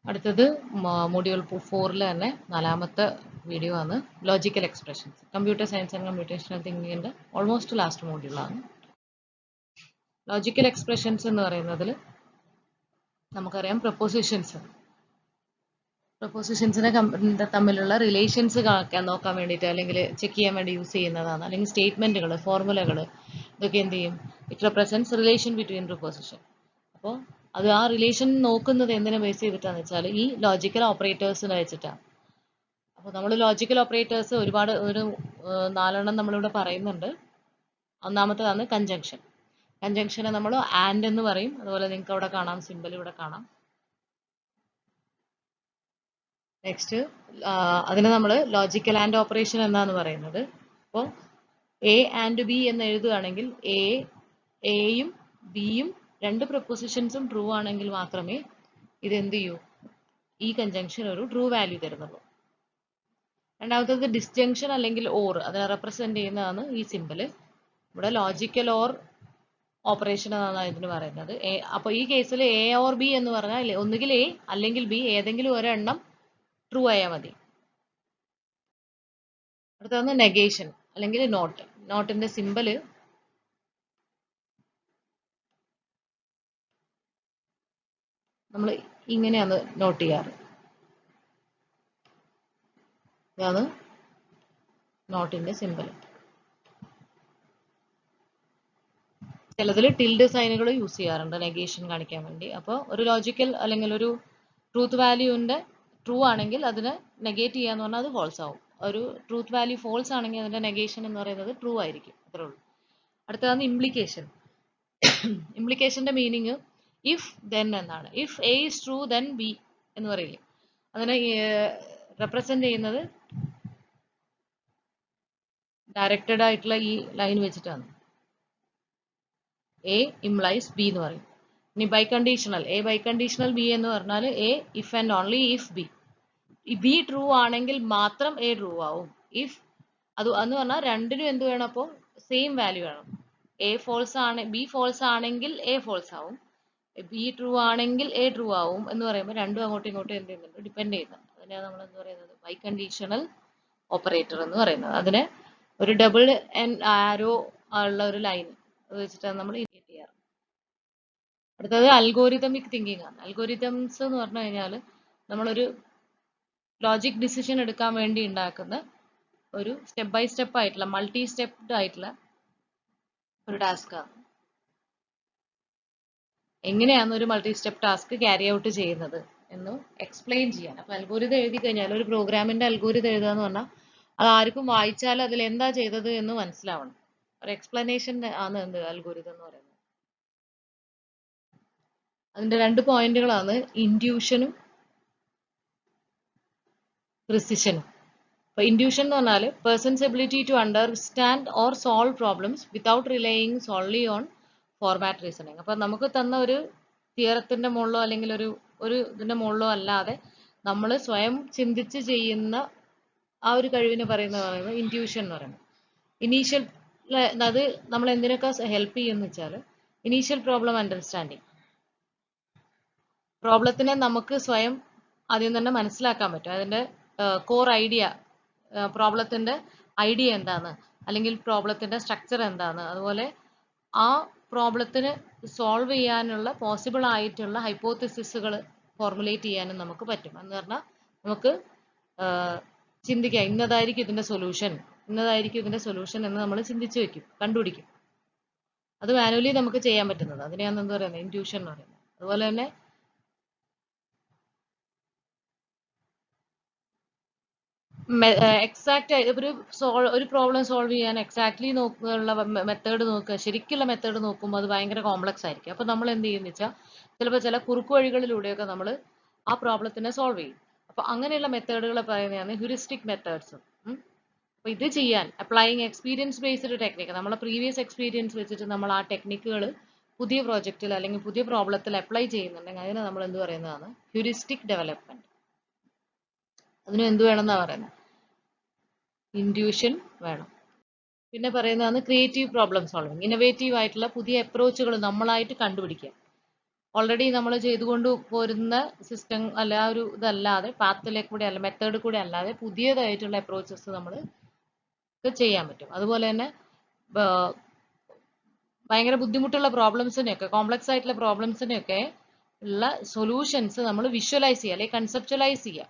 അടുത്തത് മൊഡ്യൂൾ 4-ലെ തന്നെ 4-മത്തെ വീഡിയോ ആണ് logical expressions. Computer science and computational തിങ്കിങ്ങിന്റെ ഓൾമോസ്റ്റ് ലാസ്റ്റ് മൊഡ്യൂളാണ്. ലോജിക്കൽ എക്സ്പ്രഷൻസ് എന്ന് പറയുന്നതിൽ നമുക്കറിയാം പ്രൊപ്പോസിഷൻസിനെ തമ്മിലുള്ള റിലേഷൻസ് നോക്കാൻ വേണ്ടിയിട്ട് അല്ലെങ്കിൽ ചെക്ക് ചെയ്യാൻ വേണ്ടി യൂസ് ചെയ്യുന്നതാണ്. അല്ലെങ്കിൽ സ്റ്റേറ്റ്മെന്റുകൾ, ഫോർമുലകൾ, ഇതൊക്കെ എന്ത് ചെയ്യും? It represents relation between proposition. അപ്പോൾ അത് ആ റിലേഷൻ നോക്കുന്നത് എന്തിനെ ബേസ് ചെയ്തിട്ടാന്ന് വെച്ചാൽ ഈ ലോജിക്കൽ ഓപ്പറേറ്റേഴ്സിനെ വെച്ചിട്ടാണ്. അപ്പോൾ നമ്മൾ ലോജിക്കൽ ഓപ്പറേറ്റേഴ്സ് ഒരു 4 നമ്മളിവിടെ പറയുന്നുണ്ട്. ഒന്നാമത്തേതാണ് കൺജങ്ഷൻ. കൺജങ്ഷനെ നമ്മൾ ആൻഡ് എന്ന് പറയും. അതുപോലെ നിങ്ങൾക്ക് അവിടെ കാണാം, സിമ്പിൾ ഇവിടെ കാണാം. നെക്സ്റ്റ് അതിനെ നമ്മൾ ലോജിക്കൽ ആൻഡ് ഓപ്പറേഷൻ എന്നാണ് പറയുന്നത്. അപ്പോൾ എ ആൻഡ് ബി എന്ന് എഴുതുകയാണെങ്കിൽ എയും ബിയും രണ്ട് പ്രൊപ്പോസിഷൻസും ട്രൂ ആണെങ്കിൽ മാത്രമേ ഇത് എന്ത് ചെയ്യൂ? ഈ കൺജങ്ഷൻ ഒരു ട്രൂ വാല്യൂ തരുന്നുള്ളൂ. രണ്ടാമത്തേത് ഡിസ്ജങ്ഷൻ അല്ലെങ്കിൽ ഓർ, അതിനെ റെപ്രസെന്റ് ചെയ്യുന്നതാണ് ഈ സിമ്പിൾ. ഇവിടെ ലോജിക്കൽ ഓർ ഓപ്പറേഷൻ എന്നാണ് ഇതിന് പറയുന്നത്. അപ്പോൾ ഈ കേസിൽ എ ഓർ ബി എന്ന് പറഞ്ഞാൽ ഒന്നുകിൽ എ അല്ലെങ്കിൽ ബി, ഏതെങ്കിലും ഒരെണ്ണം ട്രൂ ആയാൽ മതി. അടുത്തതാണ് നെഗേഷൻ അല്ലെങ്കിൽ നോട്ട്. നോട്ടിന്റെ സിമ്പിള് നമ്മൾ ഇങ്ങനെയാണ് നോട്ട് ചെയ്യാറ്. ഇതാണ് നോട്ടിന്റെ സിമ്പിൾ. ചിലതിൽ ടിൽഡ് സൈനുകൾ യൂസ് ചെയ്യാറുണ്ട് നെഗേഷൻ കാണിക്കാൻ വേണ്ടി. അപ്പോൾ ഒരു ലോജിക്കൽ അല്ലെങ്കിൽ ഒരു ട്രൂത്ത് വാല്യൂവിന്റെ ട്രൂ ആണെങ്കിൽ അതിനെ നെഗേറ്റ് ചെയ്യാന്ന് പറഞ്ഞാൽ അത് ഫോൾസ് ആവും. ഒരു ട്രൂത്ത് വാല്യൂ ഫോൾസ് ആണെങ്കിൽ അതിന്റെ നെഗേഷൻ എന്ന് പറയുന്നത് ട്രൂ ആയിരിക്കും. അത്രേ ഉള്ളൂ. അടുത്തതാണ് ഇംപ്ലിക്കേഷൻ. ഇംപ്ലിക്കേഷന്റെ മീനിങ് ഇഫ് ദെൻ എന്നാണ്. If A is true then B എന്ന് പറയില്ലേ, അതിനെ റെപ്രസെന്റ് ചെയ്യുന്നത് ഡയറക്റ്റഡ് ആയിട്ടുള്ള ഈ ലൈൻ വെച്ചിട്ടാണ്. എ ഇംപ്ലൈസ് ബി എന്ന് പറയും. ഇനി biconditional, A biconditional B എന്ന് പറഞ്ഞാൽ A if and only if B. B true ആണെങ്കിൽ മാത്രം എ ട്രൂ ആവും. ഇഫ് അത് എന്ന് പറഞ്ഞാൽ രണ്ടിനും എന്ത് വേണം? അപ്പോൾ സെയിം വാല്യൂ വേണം. എ ഫോൾസ് ആണ്, ബി ഫോൾസ് ആണെങ്കിൽ എ ഫോൾസ് ആവും, ബി ട്രൂ ആണെങ്കിൽ എ ട്രൂ ആവും എന്ന് പറയുമ്പോൾ രണ്ടും അങ്ങോട്ടും ഇങ്ങോട്ടും എന്ത് ചെയ്യുന്നുണ്ട്? ഡിപ്പെൻഡ് ചെയ്യുന്നുണ്ട്. അതിനെയാണ് നമ്മൾ എന്ത് പറയുന്നത്? ബൈ കണ്ടീഷണൽ ഓപ്പറേറ്റർ എന്ന് പറയുന്നത്. അതിനെ ഒരു ഡബിൾ ആരോ ഉള്ള ഒരു ലൈൻ വെച്ചിട്ടാണ് നമ്മൾ ഇൻഡിക്കേറ്റ് ചെയ്യാറ്. അടുത്തത് അൽഗോരിതമിക് തിങ്കിങ് ആണ്. അൽഗോരിതംസ് എന്ന് പറഞ്ഞു കഴിഞ്ഞാൽ നമ്മളൊരു ലോജിക് ഡിസിഷൻ എടുക്കാൻ വേണ്ടി ഉണ്ടാക്കുന്ന ഒരു സ്റ്റെപ്പ് ബൈ സ്റ്റെപ്പ് ആയിട്ടുള്ള മൾട്ടി സ്റ്റെപ്ഡ് ആയിട്ടുള്ള ഒരു ടാസ്ക് ആണ്. എങ്ങനെയാണ് ഒരു multi step task carry out ചെയ്യുന്നത് എന്ന് എക്സ്പ്ലെയിൻ ചെയ്യാൻ. അപ്പൊ അൽഗോരിതം എഴുതി കഴിഞ്ഞാൽ, ഒരു പ്രോഗ്രാമിന്റെ അൽഗോരിതം എഴുതുക എന്ന് പറഞ്ഞാൽ അത് ആർക്കും വായിച്ചാൽ അതിൽ എന്താ ചെയ്തത് എന്ന് മനസ്സിലാവണം. ഒരു എക്സ്പ്ലനേഷൻ ആണ് എന്ത് അൽഗോരിതം എന്ന് പറയുന്നത്. അതിന്റെ 2 പോയിന്റുകളാണ് ഇൻഡ്യൂഷനും പ്രിസിഷനും. അപ്പൊ ഇൻഡ്യൂഷൻ എന്ന് പറഞ്ഞാൽ person's ability to understand or solve problems without relying solely on format reasoning. അപ്പൊ നമുക്ക് തന്ന ഒരു തിയറത്തിന്റെ മുകളിലോ അല്ലെങ്കിൽ ഒരു ഇതിന്റെ മുകളിലോ അല്ലാതെ നമ്മൾ സ്വയം ചിന്തിച്ച് ചെയ്യുന്ന ആ ഒരു കഴിവിന് പറയുന്നത് ഇൻഡ്യൂഷൻ എന്ന് പറയുന്നത്. ഇനീഷ്യൽ അത് നമ്മൾ എന്തിനൊക്കെ ഹെൽപ്പ് ചെയ്യുമെന്ന് വെച്ചാൽ ഇനീഷ്യൽ പ്രോബ്ലം അണ്ടർസ്റ്റാൻഡിങ്. പ്രോബ്ലത്തിനെ നമുക്ക് സ്വയം ആദ്യം തന്നെ മനസ്സിലാക്കാൻ പറ്റും. അതിന്റെ കോർ ഐഡിയ, പ്രോബ്ലത്തിന്റെ ഐഡിയ എന്താണ്, അല്ലെങ്കിൽ പ്രോബ്ലത്തിന്റെ സ്ട്രക്ചർ എന്താണ്, അതുപോലെ ആ പ്രോബ്ലത്തിന് സോൾവ് ചെയ്യാനുള്ള പോസിബിൾ ആയിട്ടുള്ള ഹൈപ്പോത്തിസിസുകൾ ഫോർമുലേറ്റ് ചെയ്യാനും നമുക്ക് പറ്റും. എന്ന് പറഞ്ഞാൽ നമുക്ക് ചിന്തിക്കാം, ഇന്നതായിരിക്കും ഇതിന്റെ സൊല്യൂഷൻ എന്ന് നമ്മൾ ചിന്തിച്ചു വെക്കും, കണ്ടുപിടിക്കും. അത് മാനുവലി നമുക്ക് ചെയ്യാൻ പറ്റുന്നത്. അതിനെയാണ് എന്താ പറയുന്നത്? ഇൻഡ്യൂഷൻ എന്ന് പറയുന്നത്. അതുപോലെ തന്നെ എക്സാക്റ്റ് ഒരു പ്രോബ്ലം സോൾവ് ചെയ്യാൻ എക്സാക്ട്ലി നോക്കാനുള്ള മെത്തേഡ് നോക്കുക, ശരിക്കുള്ള മെത്തേഡ് നോക്കുമ്പോൾ അത് ഭയങ്കര കോംപ്ലക്സ് ആയിരിക്കും. അപ്പൊ നമ്മൾ എന്ത് ചെയ്യുന്ന വെച്ചാൽ ചിലപ്പോൾ ചില കുറുക്കു വഴികളിലൂടെയൊക്കെ നമ്മൾ ആ പ്രോബ്ലത്തിനെ സോൾവ് ചെയ്യും. അപ്പൊ അങ്ങനെയുള്ള മെത്തേഡുകളെ പറയുന്നതാണ് ഹ്യൂറിസ്റ്റിക് മെത്തേഡ്സ്. അപ്പൊ ഇത് ചെയ്യാൻ അപ്ലൈയിങ് എക്സ്പീരിയൻസ് ബേസ്ഡ് ടെക്നിക്ക്, നമ്മളെ പ്രീവിയസ് എക്സ്പീരിയൻസ് വെച്ചിട്ട് നമ്മൾ ആ ടെക്നിക്കുകൾ പുതിയ പ്രോജക്റ്റിൽ അല്ലെങ്കിൽ പുതിയ പ്രോബ്ലത്തിൽ അപ്ലൈ ചെയ്യുന്നുണ്ടെങ്കിൽ അതിന് നമ്മൾ എന്ത് പറയുന്നതാണ്? Heuristic development. അതിന് എന്ത് വേണമെന്നാ പറയുന്നത്? ഇൻഡ്യൂഷൻ വേണം. പിന്നെ പറയുന്നതാണ് ക്രിയേറ്റീവ് പ്രോബ്ലം സോൾവിങ്. ഇന്നോവേറ്റീവ് ആയിട്ടുള്ള പുതിയ അപ്രോച്ചുകൾ നമ്മളായിട്ട് കണ്ടുപിടിക്കുക. ഓൾറെഡി നമ്മൾ ചെയ്തുകൊണ്ട് പോരുന്ന സിസ്റ്റം അല്ല ആ ഒരു ഇതല്ലാതെ പാത്തിലേക്ക് കൂടെ അല്ല മെത്തേഡ് കൂടെ അല്ലാതെ പുതിയതായിട്ടുള്ള അപ്രോച്ചസ് നമ്മൾ ചെയ്യാൻ പറ്റും. അതുപോലെ തന്നെ ഭയങ്കര ബുദ്ധിമുട്ടുള്ള പ്രോബ്ലംസിനെയൊക്കെ കോംപ്ലക്സ് ആയിട്ടുള്ള പ്രോബ്ലംസിനെയൊക്കെ ഉള്ള സൊല്യൂഷൻസ് നമ്മൾ വിഷ്വലൈസ് ചെയ്യുക അല്ലെങ്കിൽ കൺസെപ്ച്വലൈസ് ചെയ്യുക.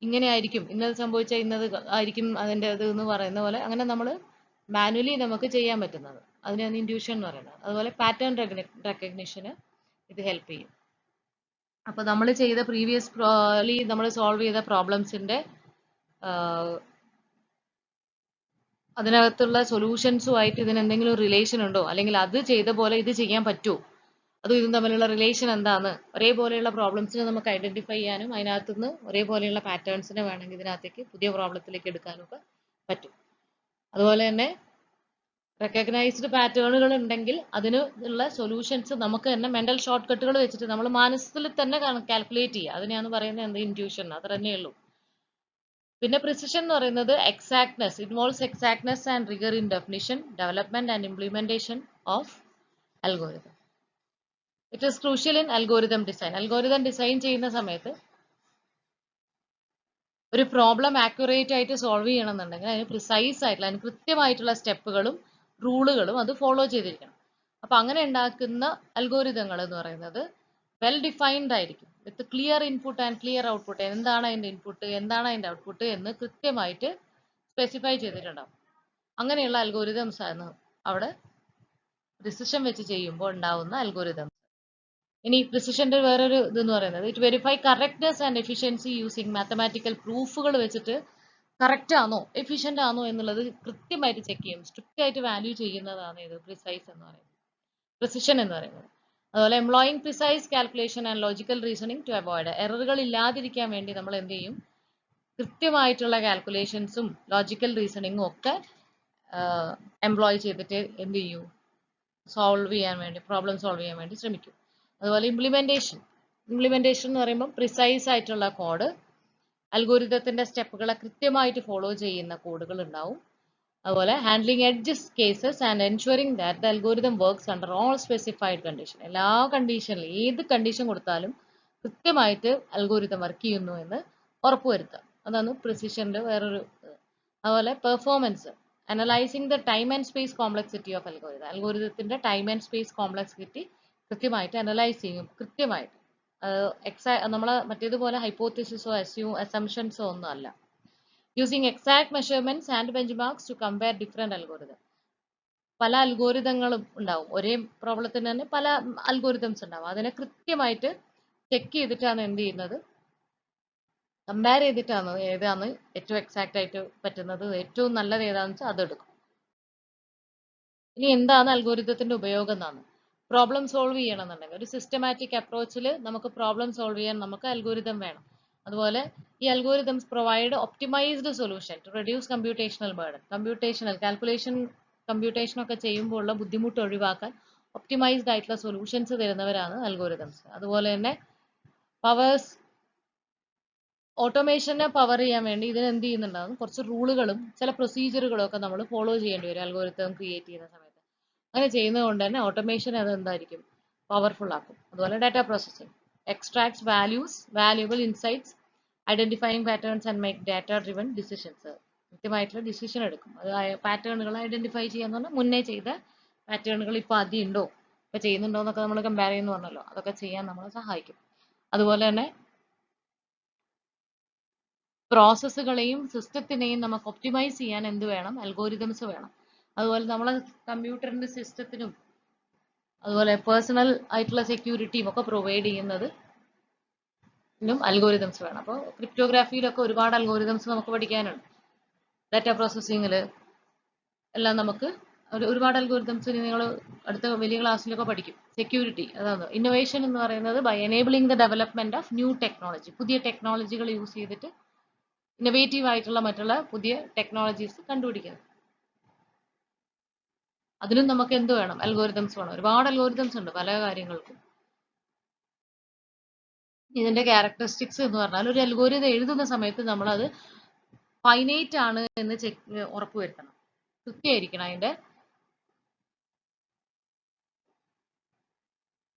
ഇങ്ങനെ ആയിരിക്കും, ഇന്നത് സംഭവിച്ചാൽ ഇന്നത് ആയിരിക്കും അതിൻ്റെ ഇത് എന്ന് പറയുന്ന പോലെ അങ്ങനെ നമ്മൾ മാനുവലി നമുക്ക് ചെയ്യാൻ പറ്റുന്നത്. അതിനാണ് ഇൻഡ്യൂഷൻ എന്ന് പറയുന്നത്. അതുപോലെ പാറ്റേൺ റെക്കഗ്നിഷന് ഇത് ഹെൽപ്പ് ചെയ്യും. അപ്പോൾ നമ്മൾ ചെയ്ത പ്രീവിയസ് നമ്മൾ സോൾവ് ചെയ്ത പ്രോബ്ലംസിൻ്റെ അതിനകത്തുള്ള സൊല്യൂഷൻസുമായിട്ട് ഇതിന് എന്തെങ്കിലും റിലേഷൻ ഉണ്ടോ, അല്ലെങ്കിൽ അത് ചെയ്ത പോലെ ഇത് ചെയ്യാൻ പറ്റുമോ, അതും ഇതും തമ്മിലുള്ള റിലേഷൻ എന്താണ്, ഒരേപോലെയുള്ള പ്രോബ്ലംസിനെ നമുക്ക് ഐഡന്റിഫൈ ചെയ്യാനും അതിനകത്തുനിന്ന് ഒരേപോലെയുള്ള പാറ്റേൺസിനെ വേണമെങ്കിൽ ഇതിനകത്തേക്ക് പുതിയ പ്രോബ്ലത്തിലേക്ക് എടുക്കാനും ഒക്കെ പറ്റും. അതുപോലെ തന്നെ റെക്കഗ്നൈസ്ഡ് പാറ്റേണുകൾ ഉണ്ടെങ്കിൽ അതിന് ഉള്ള സൊല്യൂഷൻസ് നമുക്ക് തന്നെ മെന്റൽ ഷോർട്ട് കട്ടുകൾ വെച്ചിട്ട് നമ്മൾ മനസ്സിൽ തന്നെ കാൽക്കുലേറ്റ് ചെയ്യുക. അതിനെയാണ് പറയുന്നത് എന്ത് ഇൻറ്റ്യൂഷൻ, അത്ര തന്നെയുള്ളൂ. പിന്നെ പ്രിസിഷൻ എന്ന് പറയുന്നത് exactness, involves exactness and rigger in definition, development and implementation of algorithm. It is crucial in algorithm design. Algorithm design ചെയ്യുന്ന സമയത്ത് ഒരു പ്രോബ്ലം ആക്യുറേറ്റ് ആയിട്ട് സോൾവ് ചെയ്യണമെന്നുണ്ടെങ്കിൽ അതിന് പ്രിസൈസ് ആയിട്ടുള്ള അതിന് കൃത്യമായിട്ടുള്ള സ്റ്റെപ്പുകളും റൂളുകളും അത് ഫോളോ ചെയ്തിരിക്കണം. അപ്പൊ അങ്ങനെ ഉണ്ടാക്കുന്ന അൽഗോരിതങ്ങൾ എന്ന് പറയുന്നത് വെൽ ഡിഫൈൻഡ് ആയിരിക്കും, വിത്ത് clear input and clear output. എന്താണ് അതിന്റെ ഇൻപുട്ട്, എന്താണ് അതിന്റെ ഔട്ട്പുട്ട് എന്ന് കൃത്യമായിട്ട് സ്പെസിഫൈ ചെയ്തിട്ടുണ്ടാവും. അങ്ങനെയുള്ള അൽഗോരിതംസ് ആണ് അവിടെ പ്രിസിഷൻ വെച്ച് ചെയ്യുമ്പോൾ ഉണ്ടാവുന്ന അൽഗോരിതം. ഇനി പ്രിസിഷന്റെ വേറൊരു ഇതെന്ന് പറയുന്നത് it verify correctness and efficiency using mathematical പ്രൂഫുകൾ വെച്ചിട്ട് കറക്റ്റ് ആണോ എഫിഷ്യന്റ് ആണോ എന്നുള്ളത് കൃത്യമായിട്ട് ചെക്ക് ചെയ്യും. സ്ട്രിക്റ്റ് ആയിട്ട് വാല്യൂ ചെയ്യുന്നതാണ് ഇത് പ്രിസൈസ് എന്ന് പറയുന്നത്, പ്രിസിഷൻ എന്ന് പറയുന്നത്. അതുപോലെ employing precise calculation and logical reasoning to avoid, എററുകൾ ഇല്ലാതിരിക്കാൻ വേണ്ടി നമ്മൾ എന്ത് ചെയ്യും, കൃത്യമായിട്ടുള്ള കാൽക്കുലേഷൻസും ലോജിക്കൽ റീസണിങ്ങും ഒക്കെ എംപ്ലോയ് ചെയ്തിട്ട് എന്ത് ചെയ്യും, സോൾവ് ചെയ്യാൻ വേണ്ടി, പ്രോബ്ലം സോൾവ് ചെയ്യാൻ വേണ്ടി ശ്രമിക്കും. അതുപോലെ ഇംപ്ലിമെന്റേഷൻ എന്ന് പറയുമ്പോൾ പ്രിസൈസ് ആയിട്ടുള്ള കോഡ്, അൽഗോരിതത്തിന്റെ സ്റ്റെപ്പുകളെ കൃത്യമായിട്ട് ഫോളോ ചെയ്യുന്ന കോഡുകൾ ഉണ്ടാവും. അതുപോലെ handling edges cases and ensuring that the algorithm works under all specified condition. എല്ലാ കണ്ടീഷനിലും ഏത് കണ്ടീഷൻ കൊടുത്താലും കൃത്യമായിട്ട് അൽഗോരിതം വർക്ക് ചെയ്യുന്നു എന്ന് ഉറപ്പുവരുത്തുക. അതാണ് പ്രിസിഷന്റെ വേറൊരു. അതുപോലെ performance, analysing the time and space complexity of algorithm. അൽഗോരിതത്തിന്റെ ടൈം ആൻഡ് സ്പേസ് കോംപ്ലക്സിറ്റി കൃത്യമായിട്ട് അനലൈസ് ചെയ്യും. കൃത്യമായിട്ട് നമ്മളെ മറ്റേതുപോലെ ഹൈപ്പോത്തിസിസോ അസംഷൻസോ ഒന്നും അല്ല. Using exact measurements and benchmarks to compare different algorithm. പല അൽഗോരിതങ്ങളും ഉണ്ടാവും, ഒരേ പ്രോബ്ലത്തിന് തന്നെ പല അൽഗോരിതംസ് ഉണ്ടാവും. അതിനെ കൃത്യമായിട്ട് ചെക്ക് ചെയ്തിട്ടാണ് എന്ത് ചെയ്യുന്നത്, കമ്പയർ ചെയ്തിട്ടാണ് ഏതാണ് ഏറ്റവും എക്സാക്ട് ആയിട്ട് പറ്റുന്നത്, ഏറ്റവും നല്ലത് ഏതാണെന്ന് വെച്ചാൽ അതെടുക്കും. ഇനി എന്താണ് അൽഗോരിതത്തിന്റെ ഉപയോഗം എന്നാണ്. പ്രോബ്ലം സോൾവ് ചെയ്യണമെന്നുണ്ടെങ്കിൽ ഒരു സിസ്റ്റമാറ്റിക് അപ്രോച്ചിൽ നമുക്ക് പ്രോബ്ലം സോൾവ് ചെയ്യാൻ നമുക്ക് അൽഗോരിതം വേണം. അതുപോലെ ഈ algorithms provide optimised solution to reduce computational burden. Computation ഒക്കെ ചെയ്യുമ്പോൾ ഉള്ള ബുദ്ധിമുട്ട് ഒഴിവാക്കാൻ ഒപ്റ്റിമൈസ്ഡ് ആയിട്ടുള്ള സൊല്യൂഷൻസ് തരുന്നവരാണ് അൽഗോരിതംസ്. അതുപോലെ തന്നെ ഓട്ടോമേഷനെ പവർ ചെയ്യാൻ വേണ്ടി ഇതിന് എന്ത് ചെയ്യുന്നുണ്ടാകും, കുറച്ച് റൂളുകളും ചില പ്രൊസീജിയറുകളും ഒക്കെ നമ്മൾ ഫോളോ ചെയ്യേണ്ടി വരും അൽഗോരിതം ക്രിയേറ്റ് ചെയ്യുന്ന സമയത്ത്. അങ്ങനെ ചെയ്യുന്നത് കൊണ്ട് തന്നെ ഓട്ടോമേഷൻ അത് എന്തായിരിക്കും, പവർഫുൾ ആക്കും. അതുപോലെ data processing extracts valuable insights, identifying patterns and make data driven decisions. കൃത്യമായിട്ടുള്ള ഡിസിഷൻ എടുക്കും. അത് പാറ്റേണുകൾ ഐഡന്റിഫൈ ചെയ്യാന്ന് പറഞ്ഞാൽ മുന്നേ ചെയ്ത പാറ്റേണുകൾ ഇപ്പോൾ ആദ്യം ഉണ്ടോ, ഇപ്പൊ ചെയ്യുന്നുണ്ടോ എന്നൊക്കെ നമ്മൾ കമ്പയർ ചെയ്യുന്നു പറഞ്ഞല്ലോ, അതൊക്കെ ചെയ്യാൻ നമ്മളെ സഹായിക്കും. അതുപോലെ തന്നെ പ്രോസസ്സുകളെയും സിസ്റ്റത്തിനെയും നമുക്ക് ഒപ്റ്റിമൈസ് ചെയ്യാൻ എന്ത് വേണം, അൽഗോരിതംസ് വേണം. അതുപോലെ നമ്മളെ കമ്പ്യൂട്ടറിന്റെ സിസ്റ്റത്തിനും അതുപോലെ പേഴ്സണൽ ആയിട്ടുള്ള സെക്യൂരിറ്റിയും ഒക്കെ പ്രൊവൈഡ് ചെയ്യുന്നത് അൽഗോരിതംസ് വേണം. അപ്പോൾ ക്രിപ്റ്റോഗ്രാഫിയിലൊക്കെ ഒരുപാട് അൽഗോരിതംസ് നമുക്ക് പഠിക്കാനുണ്ട്. ഡാറ്റ പ്രോസസ്സിങ്ങിൽ എല്ലാം നമുക്ക് ഒരുപാട് അൽഗോരിതംസ് നിങ്ങൾ അടുത്ത വലിയ ക്ലാസ്സിലൊക്കെ പഠിക്കും. സെക്യൂരിറ്റി, അതാണ് ഇന്നോവേഷൻ എന്ന് പറയുന്നത് by enabling the development of new technology. പുതിയ ടെക്നോളജികൾ യൂസ് ചെയ്തിട്ട് ഇന്നോവേറ്റീവ് ആയിട്ടുള്ള മറ്റുള്ള പുതിയ ടെക്നോളജീസ് കണ്ടുപിടിക്കുന്നത്. അതിനും നമുക്ക് എന്ത് വേണം, അൽഗോരിതംസ് വേണം. ഒരുപാട് അൽഗോരിതംസ് ഉണ്ട് പല കാര്യങ്ങൾക്കും. ഇതിന്റെ ക്യാരക്ടറിസ്റ്റിക്സ് എന്ന് പറഞ്ഞാൽ ഒരു അൽഗോരിതം എഴുതുന്ന സമയത്ത് നമ്മൾ അത് ഫൈനൈറ്റ് ആണ് എന്ന് ഉറപ്പുവരുത്തണം, കൃത്യമായിരിക്കണം അതിന്റെ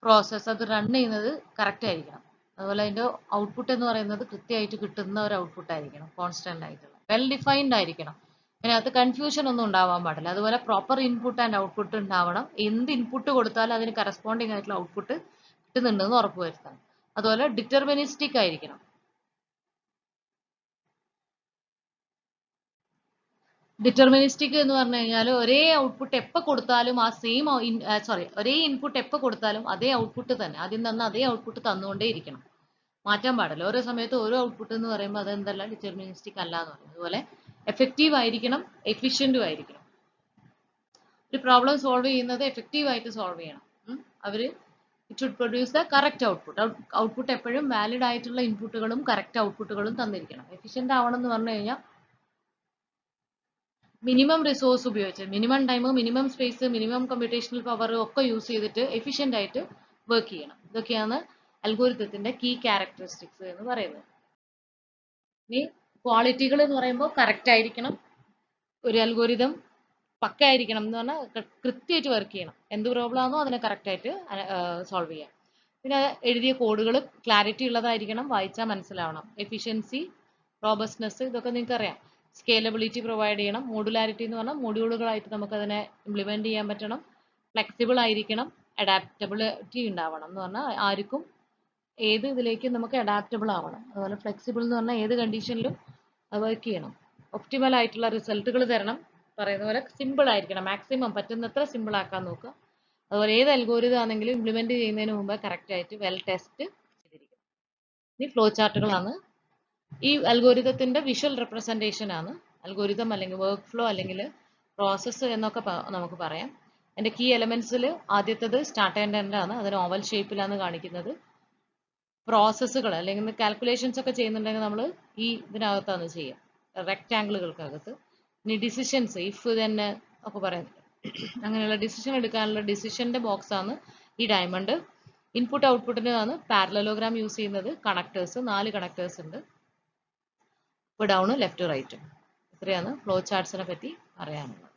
പ്രോസസ്സ് അത് റൺ ചെയ്യുന്നത് കറക്റ്റ് ആയിരിക്കണം. അതുപോലെ അതിന്റെ ഔട്ട്പുട്ട് എന്ന് പറയുന്നത് കൃത്യമായിട്ട് കിട്ടുന്ന ഒരു ഔട്ട്പുട്ട് ആയിരിക്കണം, കോൺസ്റ്റന്റ് ആയിട്ടുള്ള, വെൽ ഡിഫൈൻഡ് ആയിരിക്കണം. അതിനകത്ത് കൺഫ്യൂഷൻ ഒന്നും ഉണ്ടാവാൻ പാടില്ല. അതുപോലെ പ്രോപ്പർ ഇൻപുട്ട് ആൻഡ് ഔട്ട്പുട്ട് ഉണ്ടാവണം. എന്ത് ഇൻപുട്ട് കൊടുത്താലും അതിന് കറസ്പോണ്ടിങ് ആയിട്ടുള്ള ഔട്ട്പുട്ട് കിട്ടുന്നുണ്ടെന്ന് ഉറപ്പുവരുത്തണം. അതുപോലെ ഡിറ്റർമിനിസ്റ്റിക് ആയിരിക്കണം. ഡിറ്റർമിനിസ്റ്റിക് എന്ന് പറഞ്ഞു കഴിഞ്ഞാൽ ഒരേ ഔട്ട്പുട്ട് എപ്പോൾ കൊടുത്താലും ആ സെയിം ഒരേ ഇൻപുട്ട് എപ്പോൾ കൊടുത്താലും അതേ ഔട്ട്പുട്ട് തന്നെ, ആദ്യം തന്ന അതേ ഔട്ട്പുട്ട് തന്നുകൊണ്ടേ ഇരിക്കണം, മാറ്റാൻ പാടില്ല. ഓരോ സമയത്ത് ഓരോ ഔട്ട്പുട്ട് എന്ന് പറയുമ്പോൾ അതെന്തല്ല, ഡിറ്റർമിനിസ്റ്റിക് അല്ല എന്ന് പറയും. അതുപോലെ എഫക്റ്റീവ് ആയിരിക്കണം, എഫിഷ്യന്റും ആയിരിക്കണം. ഒരു പ്രോബ്ലം സോൾവ് ചെയ്യുന്നത് എഫക്റ്റീവ് ആയിട്ട് സോൾവ് ചെയ്യണം. അവര് it should produce the correct output. Output എപ്പോഴും വാലിഡ് ആയിട്ടുള്ള ഇൻപുട്ടുകളും കറക്റ്റ് ഔട്ട്പുട്ടുകളും തന്നിരിക്കണം. എഫിഷ്യന്റ് ആവണം എന്ന് പറഞ്ഞു കഴിഞ്ഞാൽ മിനിമം റിസോഴ്സ് ഉപയോഗിച്ച്, minimum time, minimum space, minimum computational power ഒക്കെ യൂസ് ചെയ്തിട്ട് എഫിഷ്യന്റ് ആയിട്ട് വർക്ക് ചെയ്യണം. ഇതൊക്കെയാണ് അൽഗോരിതത്തിന്റെ കീ ക്യാരക്ടറിസ്റ്റിക്സ് എന്ന് പറയുന്നത്. ഇനി ക്വാളിറ്റികൾ എന്ന് പറയുമ്പോൾ കറക്റ്റ് ആയിരിക്കണം. ഒരു അൽഗോരിതം പക്ക ആയിരിക്കണം എന്ന് പറഞ്ഞാൽ കൃത്യമായിട്ട് വർക്ക് ചെയ്യണം. എന്ത് പ്രോബ്ലം ആണോ അതിനെ കറക്റ്റ് ആയിട്ട് സോൾവ് ചെയ്യാം. പിന്നെ എഴുതിയ കോഡുകൾ ക്ലാരിറ്റി ഉള്ളതായിരിക്കണം, വായിച്ചാൽ മനസ്സിലാവണം. എഫിഷ്യൻസി, റോബസ്റ്റ്നെസ്, ഇതൊക്കെ നിങ്ങൾക്ക് അറിയാം. സ്കേലബിലിറ്റി പ്രൊവൈഡ് ചെയ്യണം. മോഡുലാരിറ്റി എന്ന് പറഞ്ഞാൽ മൊഡ്യൂളുകളായിട്ട് നമുക്കതിനെ ഇംപ്ലിമെന്റ് ചെയ്യാൻ പറ്റണം. ഫ്ലെക്സിബിൾ ആയിരിക്കണം. അഡാപ്റ്റബിലിറ്റി ഉണ്ടാവണം എന്ന് പറഞ്ഞാൽ ആർക്കും ഏത് ഇതിലേക്കും നമുക്ക് അഡാപ്റ്റബിൾ ആവണം. അതുപോലെ ഫ്ലെക്സിബിൾ എന്ന് പറഞ്ഞാൽ ഏത് കണ്ടീഷനിലും വർക്ക് ചെയ്യണം. ഒപ്റ്റിമൽ ആയിട്ടുള്ള റിസൾട്ടുകൾ തരണം. പറയുന്ന പോലെ സിമ്പിൾ ആയിരിക്കണം, മാക്സിമം പറ്റുന്നത്ര സിമ്പിൾ ആക്കാൻ നോക്കുക. അതുപോലെ ഏത് അൽഗോരിതം ആണെങ്കിലും ഇംപ്ലിമെന്റ് ചെയ്യുന്നതിന് മുമ്പ് കറക്റ്റ് ആയിട്ട് വെൽ ടെസ്റ്റ് ചെയ്തിരിക്കും. ഇനി ഫ്ലോ ചാർട്ടുകളാണ്. ഈ അൽഗോരിതത്തിന്റെ വിഷ്വൽ റെപ്രസെന്റേഷൻ ആണ് അൽഗോരിതം, അല്ലെങ്കിൽ വർക്ക് ഫ്ലോ, അല്ലെങ്കിൽ പ്രോസസ്സ് എന്നൊക്കെ നമുക്ക് പറയാം. അതിന്റെ കീ എലമെന്റ്സിൽ ആദ്യത്തേത് സ്റ്റാർട്ട് ആൻഡ് എൻഡ് ആണ്. അതിന് ഓവൽ ഷേപ്പിലാണ് കാണിക്കുന്നത്. പ്രോസസ്സുകൾ അല്ലെങ്കിൽ കാൽക്കുലേഷൻസ് ഒക്കെ ചെയ്യുന്നുണ്ടെങ്കിൽ നമ്മൾ ഈ ഇതിനകത്താണ് ചെയ്യുക, റെക്ടാങ്കിളുകൾക്കകത്ത്. ഇനി ഡിസിഷൻസ്, ഇഫ് തന്നെ ഒക്കെ പറയുന്നത്, അങ്ങനെയുള്ള ഡിസിഷൻ എടുക്കാനുള്ള ഡിസിഷന്റെ ബോക്സ് ആണ് ഈ ഡയമണ്ട്. ഇൻപുട്ട് ഔട്ട്പുട്ടിനാണ് പാരലലോഗ്രാം യൂസ് ചെയ്യുന്നത്. കണക്ടേഴ്സ് 4 കണക്ടേഴ്സ് ഉണ്ട്, അപ്പ് ഡൗൺ ലെഫ്റ്റ് റൈറ്റ്. ഇത്രയാണ് ഫ്ലോ ചാർട്ട്സിനെ പറ്റി പറയാനുള്ളത്.